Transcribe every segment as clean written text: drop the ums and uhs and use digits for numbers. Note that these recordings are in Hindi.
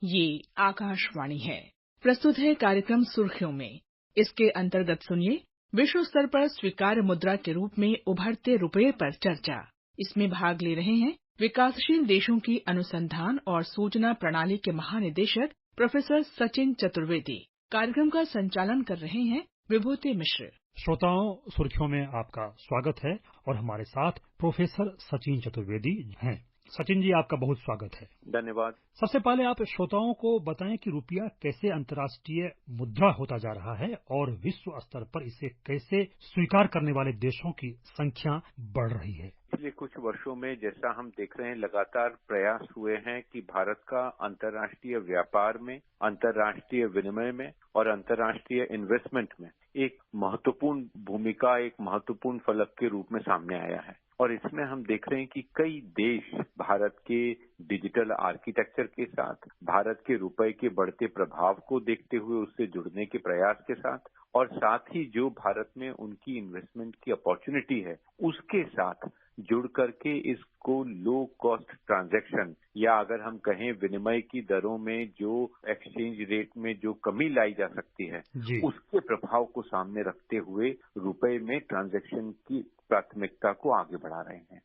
ये आकाशवाणी है। प्रस्तुत है कार्यक्रम सुर्खियों में। इसके अंतर्गत सुनिए विश्व स्तर पर स्वीकार्य मुद्रा के रूप में उभरते रुपये पर चर्चा। इसमें भाग ले रहे हैं विकासशील देशों की अनुसंधान और सूचना प्रणाली के महानिदेशक प्रोफेसर सचिन चतुर्वेदी। कार्यक्रम का संचालन कर रहे हैं विभूति मिश्र। श्रोताओं, सुर्खियों में आपका स्वागत है और हमारे साथ प्रोफेसर सचिन चतुर्वेदी हैं। सचिन जी, आपका बहुत स्वागत है। धन्यवाद। सबसे पहले आप श्रोताओं को बताएं कि रुपया कैसे अंतर्राष्ट्रीय मुद्रा होता जा रहा है और विश्व स्तर पर इसे कैसे स्वीकार करने वाले देशों की संख्या बढ़ रही है। पिछले कुछ वर्षों में जैसा हम देख रहे हैं, लगातार प्रयास हुए हैं कि भारत का अंतर्राष्ट्रीय व्यापार में, अंतर्राष्ट्रीय विनिमय में और अंतर्राष्ट्रीय इन्वेस्टमेंट में एक महत्वपूर्ण भूमिका, एक महत्वपूर्ण फलक के रूप में सामने आया है। और इसमें हम देख रहे हैं कि कई देश भारत के डिजिटल आर्किटेक्चर के साथ, भारत के रुपए के बढ़ते प्रभाव को देखते हुए उससे जुड़ने के प्रयास के साथ और साथ ही जो भारत में उनकी इन्वेस्टमेंट की अपॉर्चुनिटी है उसके साथ जुड़ करके इसको लो कॉस्ट ट्रांजैक्शन या अगर हम कहें विनिमय की दरों में जो एक्सचेंज रेट में जो कमी लाई जा सकती है उसके प्रभाव को सामने रखते हुए रुपए में ट्रांजैक्शन की प्राथमिकता को आगे बढ़ा रहे हैं।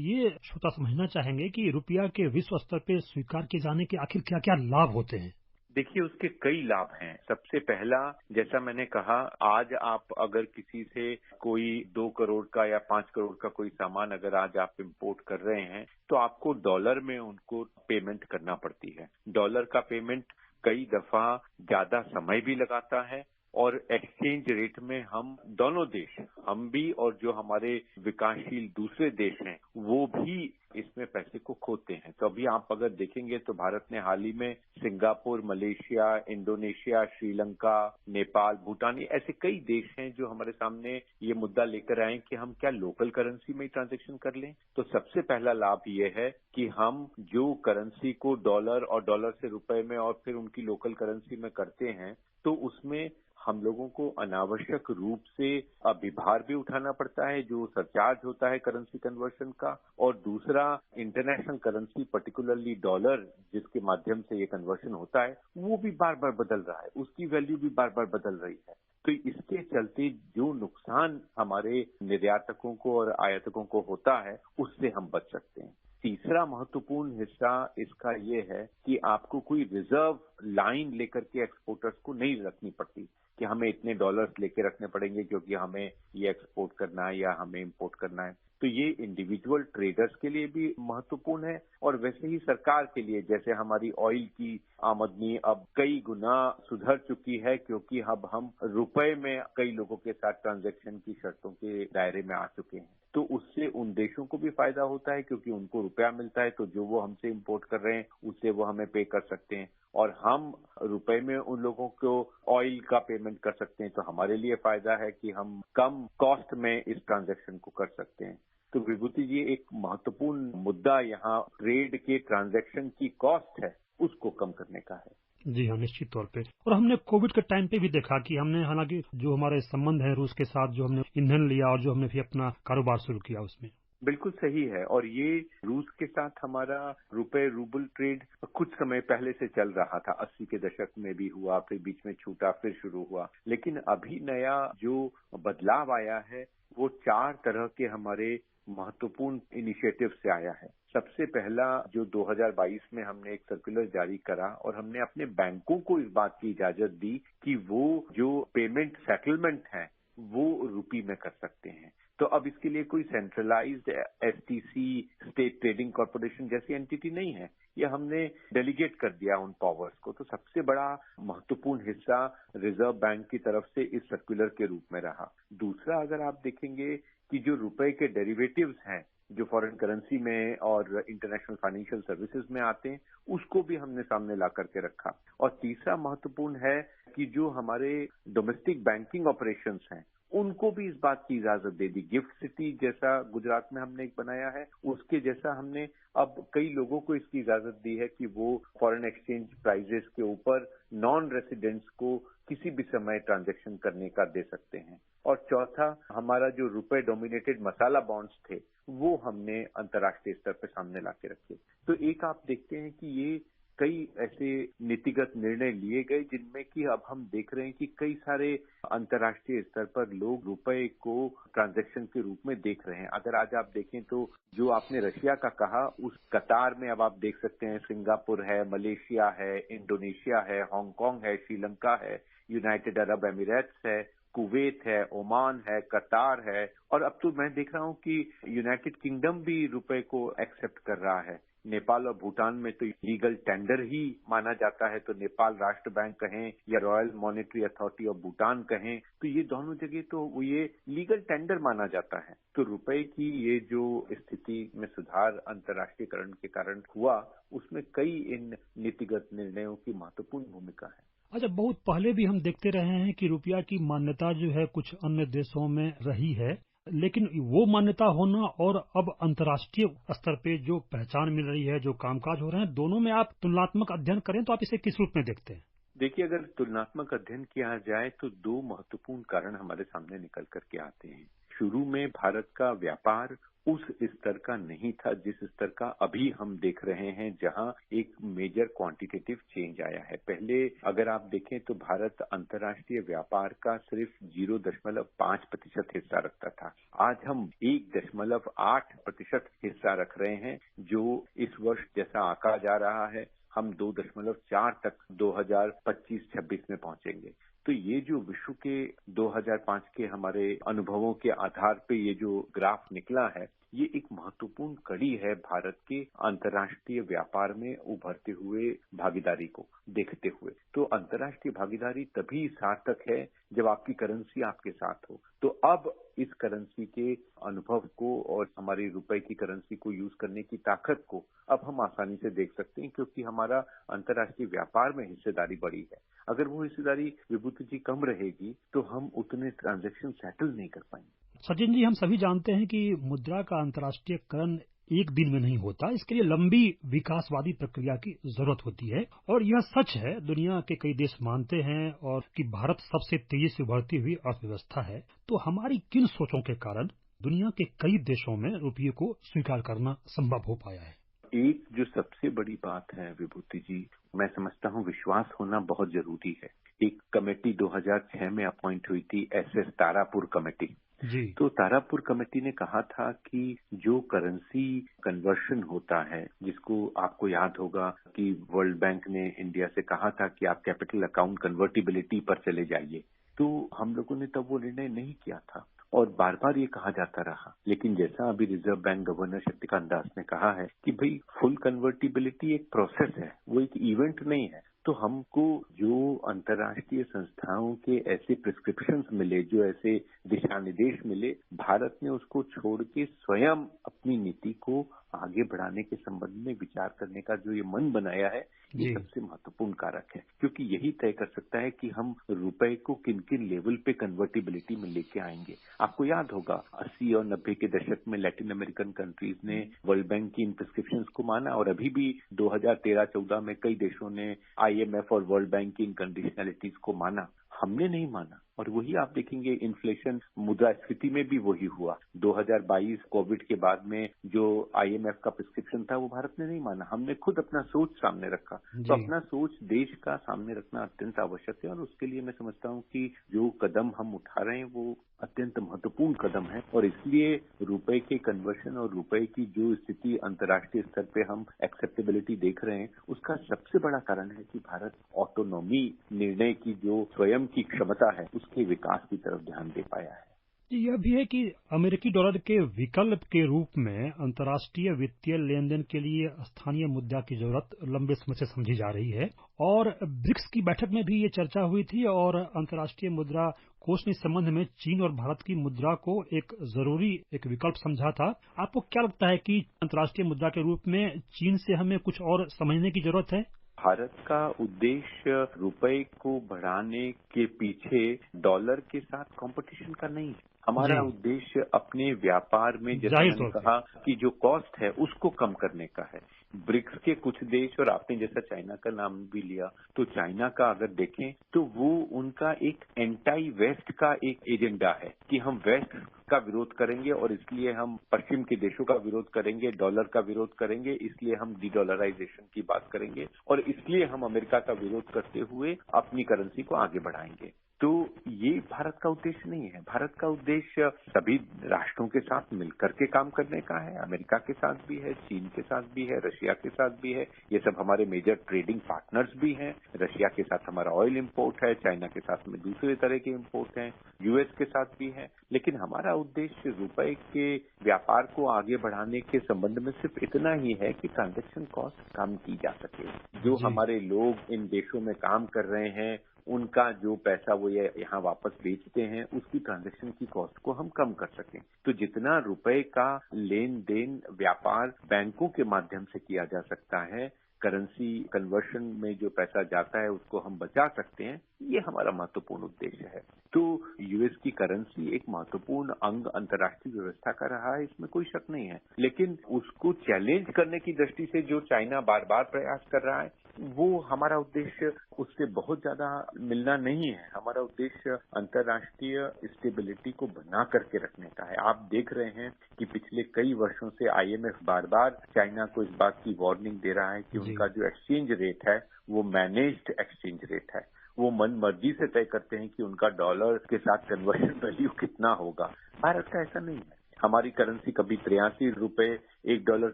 ये श्रोता समझना चाहेंगे कि रुपया के विश्व स्तर पर स्वीकार किए जाने के आखिर क्या क्या लाभ होते हैं। देखिए, उसके कई लाभ हैं। सबसे पहला, जैसा मैंने कहा, आज आप अगर किसी से कोई 2 करोड़ का या 5 करोड़ का कोई सामान अगर आज आप इंपोर्ट कर रहे हैं तो आपको डॉलर में उनको पेमेंट करना पड़ती है। डॉलर का पेमेंट कई दफा ज्यादा समय भी लगाता है और एक्सचेंज रेट में हम दोनों देश, हम भी और जो हमारे विकासशील दूसरे देश हैं वो भी इसमें पैसे को खोते हैं। तो अभी आप अगर देखेंगे तो भारत ने हाल ही में Singapore, Malaysia, Indonesia, Sri Lanka, Nepal, Bhutan, ऐसे कई देश हैं जो हमारे सामने ये मुद्दा लेकर आए कि हम क्या लोकल करेंसी में ही ट्रांजैक्शन कर लें। तो सबसे पहला लाभ ये है कि हम जो करेंसी को डॉलर और डॉलर से रुपए में और फिर उनकी लोकल करेंसी में करते हैं तो उसमें हम लोगों को अनावश्यक रूप से अभिभार भी उठाना पड़ता है, जो सरचार्ज होता है करेंसी कन्वर्शन का। और दूसरा, इंटरनेशनल करेंसी पर्टिकुलरली डॉलर जिसके माध्यम से ये कन्वर्शन होता है वो भी बार बार बदल रहा है, उसकी वैल्यू भी बार बार बदल रही है। तो इसके चलते जो नुकसान हमारे निर्यातकों को और आयातकों को होता है उससे हम बच सकते हैं। तीसरा महत्वपूर्ण हिस्सा इसका ये है कि आपको कोई रिजर्व लाइन लेकर के एक्सपोर्टर्स को नहीं रखनी पड़ती कि हमें इतने डॉलर्स लेके रखने पड़ेंगे क्योंकि हमें ये एक्सपोर्ट करना है या हमें इंपोर्ट करना है। तो ये इंडिविजुअल ट्रेडर्स के लिए भी महत्वपूर्ण है और वैसे ही सरकार के लिए, जैसे हमारी ऑयल की आमदनी अब कई गुना सुधर चुकी है क्योंकि अब हम रुपए में कई लोगों के साथ ट्रांजैक्शन की शर्तों के दायरे में आ चुके हैं। तो उससे उन देशों को भी फायदा होता है क्योंकि उनको रुपया मिलता है तो जो वो हमसे इंपोर्ट कर रहे हैं उससे वो हमें पे कर सकते हैं और हम रुपए में उन लोगों को ऑयल का पेमेंट कर सकते हैं। तो हमारे लिए फायदा है कि हम कम कॉस्ट में इस ट्रांजैक्शन को कर सकते हैं। तो विभूति जी, एक महत्वपूर्ण मुद्दा यहाँ ट्रेड के ट्रांजैक्शन की कॉस्ट है उसको कम करने का है। जी हाँ, निश्चित तौर पे। और हमने कोविड के टाइम पे भी देखा कि हमने, हालांकि जो हमारे संबंध है रूस के साथ, जो हमने ईंधन लिया और जो हमने भी अपना कारोबार शुरू किया उसमें। बिल्कुल सही है। और ये रूस के साथ हमारा रुपए रूबल ट्रेड कुछ समय पहले से चल रहा था, 80 के दशक में भी हुआ, फिर बीच में छूटा, फिर शुरू हुआ। लेकिन अभी नया जो बदलाव आया है वो 4 तरह के हमारे महत्वपूर्ण इनिशिएटिव से आया है। सबसे पहला, जो 2022 में हमने एक सर्कुलर जारी करा और हमने अपने बैंकों को इस बात की इजाजत दी कि वो जो पेमेंट सेटलमेंट है वो रुपये में कर सकते हैं। तो अब इसके लिए कोई centralised STC, state trading corporation जैसी एंटिटी नहीं है, ये हमने डेलीगेट कर दिया उन पावर्स को। तो सबसे बड़ा महत्वपूर्ण हिस्सा रिजर्व बैंक की तरफ से इस सर्कुलर के रूप में रहा। दूसरा, अगर आप देखेंगे कि जो रुपए के डेरिवेटिव्स हैं जो फॉरेन करेंसी में और इंटरनेशनल फाइनेंशियल सर्विसेज में आते हैं उसको भी हमने सामने ला करके रखा। और तीसरा महत्वपूर्ण है कि जो हमारे डोमेस्टिक बैंकिंग ऑपरेशंस हैं उनको भी इस बात की इजाजत दे दी। गिफ्ट सिटी जैसा गुजरात में हमने एक बनाया है, उसके जैसा हमने अब कई लोगों को इसकी इजाजत दी है कि वो फॉरेन एक्सचेंज प्राइजेस के ऊपर नॉन रेसिडेंट्स को किसी भी समय ट्रांजैक्शन करने का दे सकते हैं। और चौथा, हमारा जो रुपए डोमिनेटेड मसाला बॉन्ड्स थे वो हमने अंतर्राष्ट्रीय स्तर पर सामने ला के रखे। तो एक आप देखते हैं कि ये कई ऐसे नीतिगत निर्णय लिए गए जिनमें कि अब हम देख रहे हैं कि कई सारे अंतर्राष्ट्रीय स्तर पर लोग रुपए को ट्रांजैक्शन के रूप में देख रहे हैं। अगर आज आप देखें तो जो आपने रशिया का कहा, उस कतार में अब आप देख सकते हैं सिंगापुर है, मलेशिया है, इंडोनेशिया है, हांगकांग है, श्रीलंका है, यूनाइटेड अरब एमिरेट्स है, कुवैत है, ओमान है, कतार है, और अब तो मैं देख रहा हूं कि यूनाइटेड किंगडम भी रुपए को एक्सेप्ट कर रहा है। नेपाल और भूटान में तो लीगल टेंडर ही माना जाता है, तो नेपाल राष्ट्र बैंक कहें या royal monetary authority of Bhutan कहें, तो ये दोनों जगह तो ये लीगल टेंडर माना जाता है। तो रुपए की ये जो स्थिति में सुधार अंतर्राष्ट्रीयकरण के कारण हुआ, उसमें कई इन नीतिगत निर्णयों की महत्वपूर्ण भूमिका है। अच्छा, बहुत पहले भी हम देखते रहे हैं कि रुपया की मान्यता जो है कुछ अन्य देशों में रही है, लेकिन वो मान्यता होना और अब अंतर्राष्ट्रीय स्तर पे जो पहचान मिल रही है, जो कामकाज हो रहे हैं, दोनों में आप तुलनात्मक अध्ययन करें तो आप इसे किस रूप में देखते हैं? देखिए, अगर तुलनात्मक अध्ययन किया जाए तो दो महत्वपूर्ण कारण हमारे सामने निकल करके आते हैं। शुरू में भारत का व्यापार उस स्तर का नहीं था जिस स्तर का अभी हम देख रहे हैं, जहां एक मेजर क्वांटिटेटिव चेंज आया है। पहले अगर आप देखें तो भारत अंतर्राष्ट्रीय व्यापार का सिर्फ 0.5% हिस्सा रखता था। आज हम 1.8% हिस्सा रख रहे हैं, जो इस वर्ष जैसा आंका जा रहा है हम 2.4 तक 2025-26 में पहुंचेंगे। तो ये जो विश्व के 2005 के हमारे अनुभवों के आधार पे ये जो ग्राफ निकला है, ये एक महत्वपूर्ण कड़ी है भारत के अंतर्राष्ट्रीय व्यापार में उभरते हुए भागीदारी को देखते हुए। तो अंतर्राष्ट्रीय भागीदारी तभी सार्थक है जब आपकी करेंसी आपके साथ हो। तो अब इस करेंसी के अनुभव को और हमारी रुपए की करेंसी को यूज करने की ताकत को अब हम आसानी से देख सकते हैं, क्योंकि हमारा अंतर्राष्ट्रीय व्यापार में हिस्सेदारी बढ़ी है। अगर वो हिस्सेदारी विभूति जी कम रहेगी तो हम उतने ट्रांजैक्शन सेटल नहीं कर पाएंगे। सचिन जी, हम सभी जानते हैं कि मुद्रा का अंतर्राष्ट्रीयकरण एक दिन में नहीं होता, इसके लिए लंबी विकासवादी प्रक्रिया की जरूरत होती है, और यह सच है, दुनिया के कई देश मानते हैं और कि भारत सबसे तेजी से उभरती हुई अर्थव्यवस्था है। तो हमारी किन सोचों के कारण दुनिया के कई देशों में रुपये को स्वीकार करना संभव हो पाया है? एक जो सबसे बड़ी बात है विभूति जी, मैं समझता हूँ विश्वास होना बहुत जरूरी है। एक कमेटी 2006 में अपॉइंट हुई थी, SS तारापुर कमेटी जी। तो तारापुर कमेटी ने कहा था कि जो करेंसी कन्वर्शन होता है, जिसको आपको याद होगा कि वर्ल्ड बैंक ने इंडिया से कहा था कि आप कैपिटल अकाउंट कन्वर्टिबिलिटी पर चले जाइए, तो हम लोगों ने तब वो निर्णय नहीं किया था और बार बार ये कहा जाता रहा। लेकिन जैसा अभी reserve bank governor Shaktikanta Das ने कहा है कि भाई फुल कन्वर्टिबिलिटी एक प्रोसेस है, वो एक इवेंट नहीं है। तो हमको जो अंतर्राष्ट्रीय संस्थाओं के ऐसे प्रिस्क्रिप्शंस मिले, जो ऐसे दिशा निर्देश मिले, भारत ने उसको छोड़ के स्वयं अपनी नीति को आगे बढ़ाने के संबंध में विचार करने का जो ये मन बनाया है, ये सबसे महत्वपूर्ण कारक है, क्योंकि यही तय कर सकता है कि हम रुपए को किन किन लेवल पे कन्वर्टिबिलिटी में लेके आएंगे। आपको याद होगा 80 और 90 के दशक में लैटिन अमेरिकन कंट्रीज ने वर्ल्ड बैंक की इन प्रिस्क्रिप्शंस को माना और अभी भी 2013-14 में कई देशों ने IMF और वर्ल्ड बैंक की इन कंडीशनलिटीज को माना। हमने नहीं माना और वही आप देखेंगे इन्फ्लेशन मुद्रास्फीति में भी वही हुआ। 2022 कोविड के बाद में जो IMF का प्रिस्क्रिप्शन था वो भारत ने नहीं माना, हमने खुद अपना सोच सामने रखा। तो अपना सोच देश का सामने रखना अत्यंत आवश्यक है और उसके लिए मैं समझता हूँ कि जो कदम हम उठा रहे हैं वो अत्यंत महत्वपूर्ण कदम है और इसलिए रुपए के कन्वर्शन और रुपए की जो स्थिति अंतर्राष्ट्रीय स्तर पे हम एक्सेप्टेबिलिटी देख रहे हैं, उसका सबसे बड़ा कारण है कि भारत ऑटोनॉमी निर्णय की जो स्वयं की क्षमता है उसके विकास की तरफ ध्यान दे पाया है। यह भी है कि अमेरिकी डॉलर के विकल्प के रूप में अंतर्राष्ट्रीय वित्तीय लेन देन के लिए स्थानीय मुद्रा की जरूरत लंबे समय से समझी जा रही है और ब्रिक्स की बैठक में भी ये चर्चा हुई थी और अंतर्राष्ट्रीय मुद्रा कोष ने इस संबंध में चीन और भारत की मुद्रा को एक जरूरी विकल्प समझा था। आपको क्या लगता है कि अंतर्राष्ट्रीय मुद्रा के रूप में चीन से हमें कुछ और समझने की जरूरत है? भारत का उद्देश्य रुपए को बढ़ाने के पीछे डॉलर के साथ कंपटीशन का नहीं है। हमारा उद्देश्य अपने व्यापार में, जैसे मैंने कहा कि जो कॉस्ट है उसको कम करने का है। ब्रिक्स के कुछ देश, और आपने जैसा चाइना का नाम भी लिया, तो चाइना का अगर देखें तो वो उनका एक एंटी वेस्ट का एक एजेंडा है कि हम वेस्ट का विरोध करेंगे और इसलिए हम पश्चिम के देशों का विरोध करेंगे, डॉलर का विरोध करेंगे, इसलिए हम डी-डॉलराइजेशन की बात करेंगे और इसलिए हम अमेरिका का विरोध करते हुए अपनी करेंसी को आगे बढ़ाएंगे। तो ये भारत का उद्देश्य नहीं है। भारत का उद्देश्य सभी राष्ट्रों के साथ मिलकर के काम करने का है। अमेरिका के साथ भी है, चीन के साथ भी है, रशिया के साथ भी है। ये सब हमारे मेजर ट्रेडिंग पार्टनर्स भी हैं। रशिया के साथ हमारा ऑयल इंपोर्ट है, चाइना के साथ में दूसरे तरह के इंपोर्ट हैं, यूएस के साथ भी है। लेकिन हमारा उद्देश्य रुपए के व्यापार को आगे बढ़ाने के संबंध में सिर्फ इतना ही है कि ट्रांजैक्शन कॉस्ट कम की जा सके। जो हमारे लोग इन देशों में काम कर रहे हैं, उनका जो पैसा वो यहाँ वापस बेचते हैं, उसकी ट्रांजैक्शन की कॉस्ट को हम कम कर सकें। तो जितना रुपए का लेन देन व्यापार बैंकों के माध्यम से किया जा सकता है, करेंसी कन्वर्शन में जो पैसा जाता है उसको हम बचा सकते हैं, ये हमारा महत्वपूर्ण उद्देश्य है। तो यूएस की करेंसी एक महत्वपूर्ण अंग अंतर्राष्ट्रीय व्यवस्था का रहा है, इसमें कोई शक नहीं है। लेकिन उसको चैलेंज करने की दृष्टि से जो चाइना बार बार प्रयास कर रहा है, वो हमारा उद्देश्य उससे बहुत ज्यादा मिलना नहीं है। हमारा उद्देश्य अंतर्राष्ट्रीय स्टेबिलिटी को बना करके रखने का है। आप देख रहे हैं कि पिछले कई वर्षों से आईएमएफ बार बार चाइना को इस बात की वार्निंग दे रहा है कि उनका जो एक्सचेंज रेट है वो मैनेज्ड एक्सचेंज रेट है। वो मन मर्जी से तय करते हैं कि उनका डॉलर के साथ कन्वर्शन वैल्यू कितना होगा। भारत का ऐसा नहीं है। हमारी करेंसी कभी 83 रुपए $1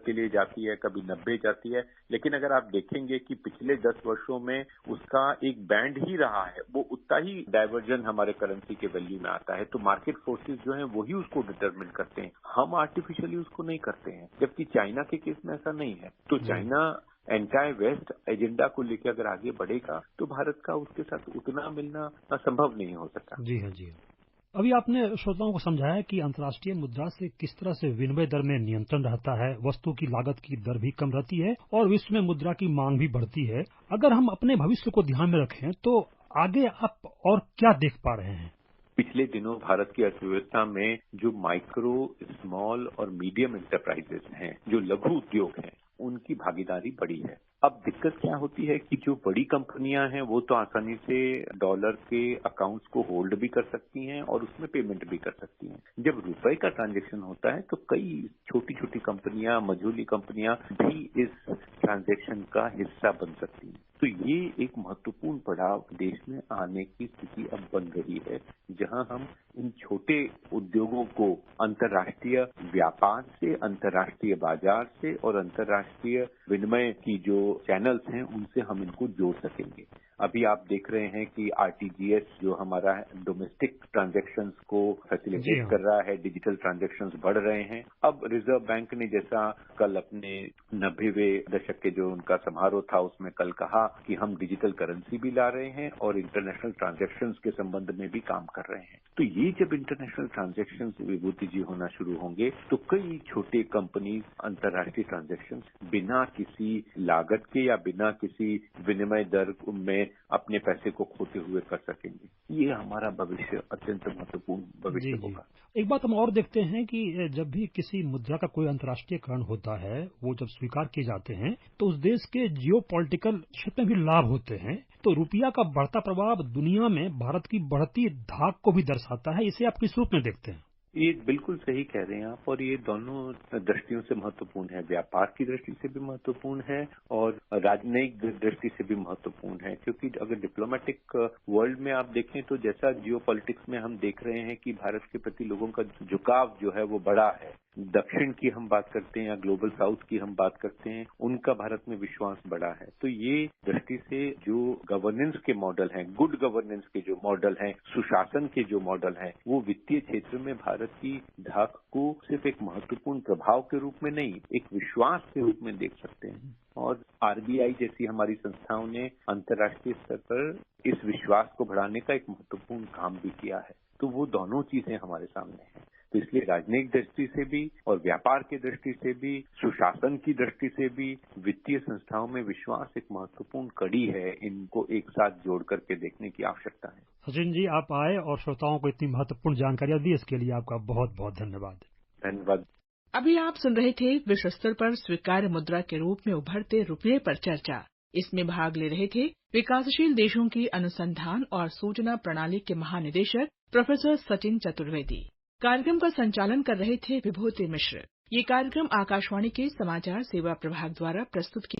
के लिए जाती है, कभी 90 जाती है। लेकिन अगर आप देखेंगे कि पिछले 10 वर्षों में उसका एक बैंड ही रहा है, वो उतना ही डाइवर्जन हमारे करेंसी के वैल्यू में आता है। तो मार्केट फोर्सेस जो हैं वही उसको डिटरमिन करते हैं, हम आर्टिफिशियली उसको नहीं करते हैं। जबकि चाइना के केस में ऐसा नहीं है। तो चाइना एंटी वेस्ट एजेंडा को लेकर अगर आगे बढ़ेगा तो भारत का उसके साथ उतना मिलना संभव नहीं हो सकता। जी हाँ, जी हाँ। अभी आपने श्रोताओं को समझाया कि अंतर्राष्ट्रीय मुद्रा से किस तरह से विनिमय दर में नियंत्रण रहता है, वस्तु की लागत की दर भी कम रहती है और विश्व में मुद्रा की मांग भी बढ़ती है। अगर हम अपने भविष्य को ध्यान में रखें तो आगे आप और क्या देख पा रहे हैं? पिछले दिनों भारत की अर्थव्यवस्था में जो माइक्रो, स्मॉल और मीडियम एंटरप्राइजेस हैं, जो लघु उद्योग हैं, उनकी भागीदारी बढ़ी है। अब दिक्कत क्या होती है कि जो बड़ी कंपनियां हैं वो तो आसानी से डॉलर के अकाउंट्स को होल्ड भी कर सकती हैं और उसमें पेमेंट भी कर सकती हैं। जब रुपए का ट्रांजैक्शन होता है तो कई छोटी छोटी कंपनियां, मझोली कंपनियां भी इस ट्रांजैक्शन का हिस्सा बन सकती हैं। तो ये एक महत्वपूर्ण पड़ाव देश में आने की स्थिति अब बन रही है, जहां हम इन छोटे उद्योगों को अंतर्राष्ट्रीय व्यापार से, अंतर्राष्ट्रीय बाजार से और अंतर्राष्ट्रीय विनिमय की जो चैनल्स हैं उनसे हम इनको जोड़ सकेंगे। अभी आप देख रहे हैं कि आरटीजीएस जो हमारा डोमेस्टिक ट्रांजैक्शंस को फैसिलिटेट कर रहा है, डिजिटल ट्रांजैक्शंस बढ़ रहे हैं। अब रिजर्व बैंक ने जैसा कल अपने 90वें दशक के जो उनका समारोह था उसमें कल कहा कि हम डिजिटल करेंसी भी ला रहे हैं और इंटरनेशनल ट्रांजैक्शंस के संबंध में भी काम कर रहे हैं। तो ये जब इंटरनेशनल ट्रांजैक्शंस विभूति जी होना शुरू होंगे तो कई छोटे कंपनीज अंतर्राष्ट्रीय ट्रांजैक्शंस बिना किसी लागत के या बिना किसी विनिमय दर में अपने पैसे को खोते हुए कर सकेंगे। ये हमारा भविष्य अत्यंत महत्वपूर्ण भविष्य होगा। एक बात हम और देखते हैं कि जब भी किसी मुद्रा का कोई अंतर्राष्ट्रीयकरण होता है, वो जब स्वीकार किए जाते हैं तो उस देश के जियो पॉलिटिकल क्षेत्र में भी लाभ होते हैं। तो रुपया का बढ़ता प्रभाव दुनिया में भारत की बढ़ती धाक को भी दर्शाता है। इसे आप किस रूप में देखते हैं? ये बिल्कुल सही कह रहे हैं आप, और ये दोनों दृष्टियों से महत्वपूर्ण है। व्यापार की दृष्टि से भी महत्वपूर्ण है और राजनयिक दृष्टि से भी महत्वपूर्ण है। क्योंकि अगर डिप्लोमेटिक वर्ल्ड में आप देखें तो जैसा जियो पॉलिटिक्स में हम देख रहे हैं कि भारत के प्रति लोगों का झुकाव जो है वो बड़ा है। दक्षिण की हम बात करते हैं या ग्लोबल साउथ की हम बात करते हैं, उनका भारत में विश्वास बढ़ा है। तो ये दृष्टि से जो गवर्नेंस के मॉडल हैं, गुड गवर्नेंस के जो मॉडल हैं, सुशासन के जो मॉडल हैं, वो वित्तीय क्षेत्र में भारत की धाक को सिर्फ एक महत्वपूर्ण प्रभाव के रूप में नहीं, एक विश्वास के रूप में देख सकते हैं। और आरबीआई जैसी हमारी संस्थाओं ने अंतर्राष्ट्रीय स्तर पर इस विश्वास को बढ़ाने का एक महत्वपूर्ण काम भी किया है। तो वो दोनों चीजें हमारे सामने हैं। तो इसलिए राजनयिक दृष्टि से भी और व्यापार की दृष्टि से भी, सुशासन की दृष्टि से भी वित्तीय संस्थाओं में विश्वास एक महत्वपूर्ण कड़ी है। इनको एक साथ जोड़ करके देखने की आवश्यकता है। सचिन जी, आप आए और श्रोताओं को इतनी महत्वपूर्ण जानकारियां दी, इसके लिए आपका बहुत बहुत धन्यवाद। धन्यवाद। अभी आप सुन रहे थे विश्व स्तर पर स्वीकार्य मुद्रा के रूप में उभरते रुपये पर चर्चा। इसमें भाग ले रहे थे विकासशील देशों की अनुसंधान और सूचना प्रणाली के महानिदेशक प्रोफेसर सचिन चतुर्वेदी। कार्यक्रम का संचालन कर रहे थे विभूति मिश्र। ये कार्यक्रम आकाशवाणी के समाचार सेवा प्रभाग द्वारा प्रस्तुत किया